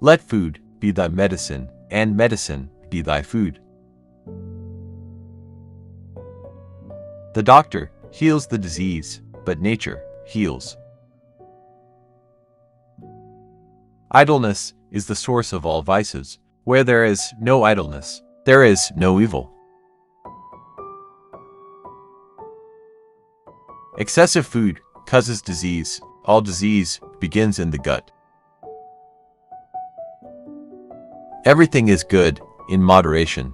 Let food be thy medicine, and medicine be thy food. The doctor heals the disease, but nature heals. Idleness is the source of all vices. Where there is no idleness, there is no evil. Excessive food causes disease. All disease begins in the gut. Everything is good in moderation.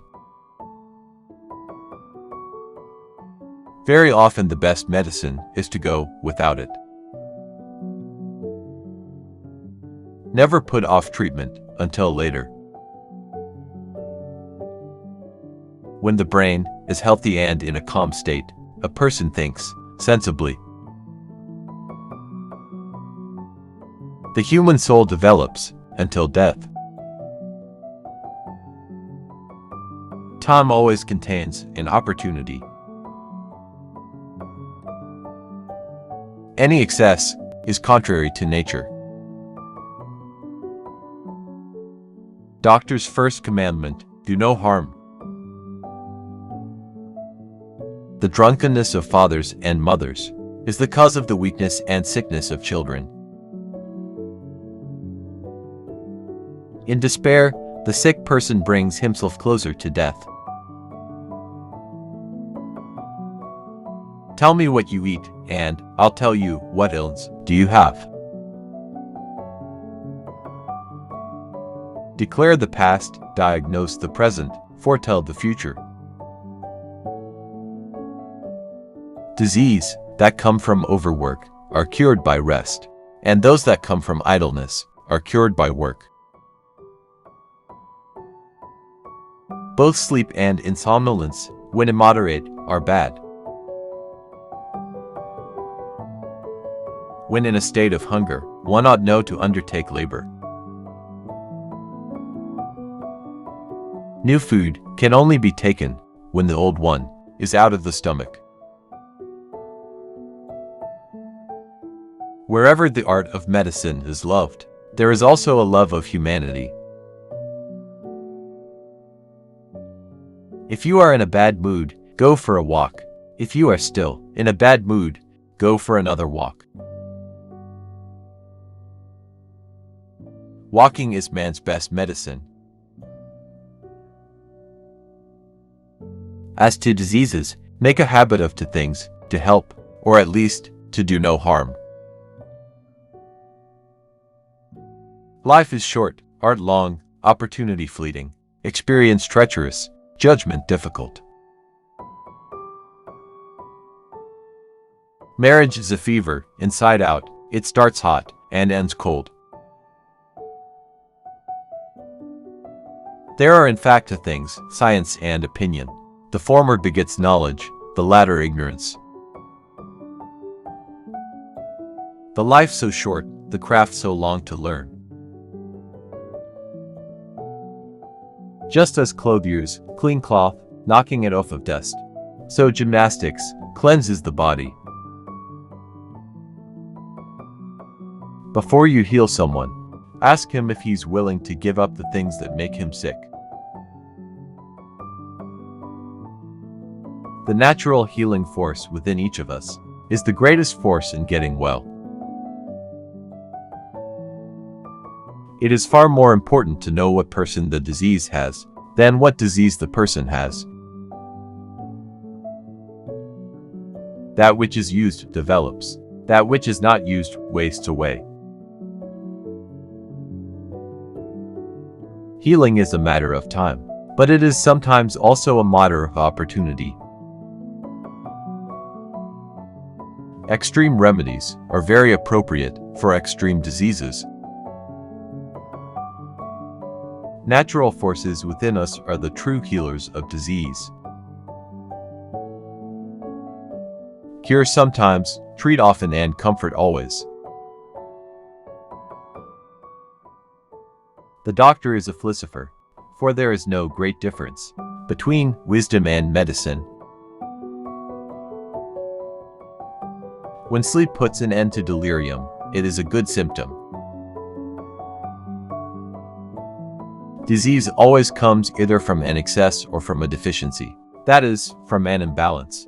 Very often the best medicine is to go without it. Never put off treatment until later. When the brain is healthy and in a calm state, a person thinks sensibly. The human soul develops until death. Time always contains an opportunity. Any excess is contrary to nature. Doctor's first commandment: do no harm. The drunkenness of fathers and mothers is the cause of the weakness and sickness of children. In despair, the sick person brings himself closer to death. Tell me what you eat, and I'll tell you what ills do you have. Declare the past, diagnose the present, foretell the future. Disease that come from overwork are cured by rest, and those that come from idleness are cured by work. Both sleep and insomnolence, when immoderate, are bad. When in a state of hunger, one ought not to undertake labor. New food can only be taken when the old one is out of the stomach. Wherever the art of medicine is loved, there is also a love of humanity. If you are in a bad mood, go for a walk. If you are still in a bad mood, go for another walk. Walking is man's best medicine. As to diseases, make a habit of to things to help, or at least to do no harm. Life is short, art long, opportunity fleeting, experience treacherous, judgment difficult. Marriage is a fever, inside out, it starts hot and ends cold. There are in fact two things, science and opinion. The former begets knowledge, the latter ignorance. The life so short, the craft so long to learn. Just as clothiers clean cloth, knocking it off of dust, so gymnastics cleanses the body. Before you heal someone, ask him if he's willing to give up the things that make him sick. The natural healing force within each of us is the greatest force in getting well. It is far more important to know what person the disease has than what disease the person has. That which is used develops. That which is not used wastes away. Healing is a matter of time, but it is sometimes also a matter of opportunity. Extreme remedies are very appropriate for extreme diseases. Natural forces within us are the true healers of disease. Cure sometimes, treat often, and comfort always. The doctor is a philosopher, for there is no great difference between wisdom and medicine. When sleep puts an end to delirium, it is a good symptom. Disease always comes either from an excess or from a deficiency. That is, from an imbalance.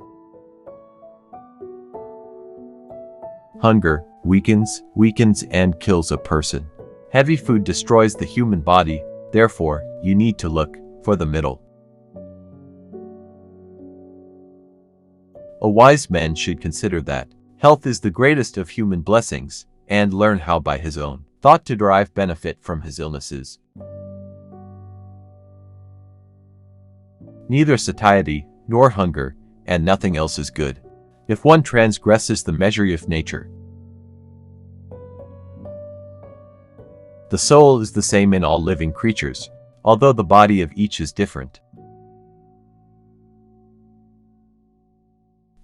Hunger weakens and kills a person. Heavy food destroys the human body, therefore, you need to look for the middle. A wise man should consider that health is the greatest of human blessings, and learn how by his own thought to derive benefit from his illnesses. Neither satiety nor hunger, and nothing else is good, if one transgresses the measure of nature. The soul is the same in all living creatures, although the body of each is different.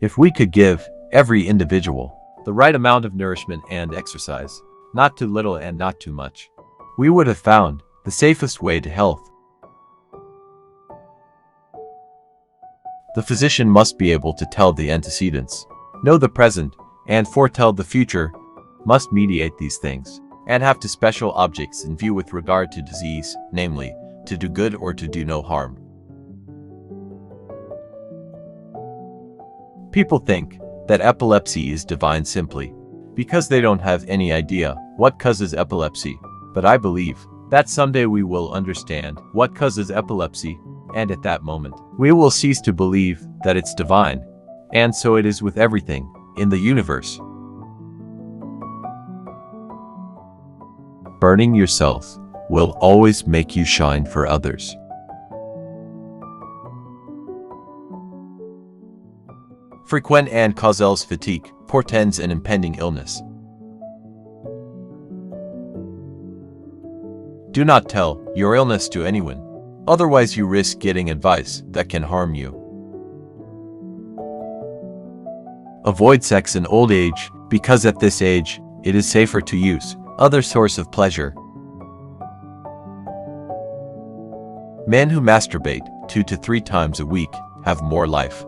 If we could give every individual the right amount of nourishment and exercise, not too little and not too much, we would have found the safest way to health. The physician must be able to tell the antecedents, know the present, and foretell the future, must mediate these things, and have two special objects in view with regard to disease, namely, to do good or to do no harm. People think that epilepsy is divine simply because they don't have any idea what causes epilepsy, but I believe that someday we will understand what causes epilepsy, and at that moment, we will cease to believe that it's divine, and so it is with everything in the universe. Burning yourself will always make you shine for others. Frequent and causes fatigue portends an impending illness. Do not tell your illness to anyone, otherwise you risk getting advice that can harm you. Avoid sex in old age, because at this age, it is safer to use other source of pleasure. Men who masturbate 2 to 3 times a week have more life.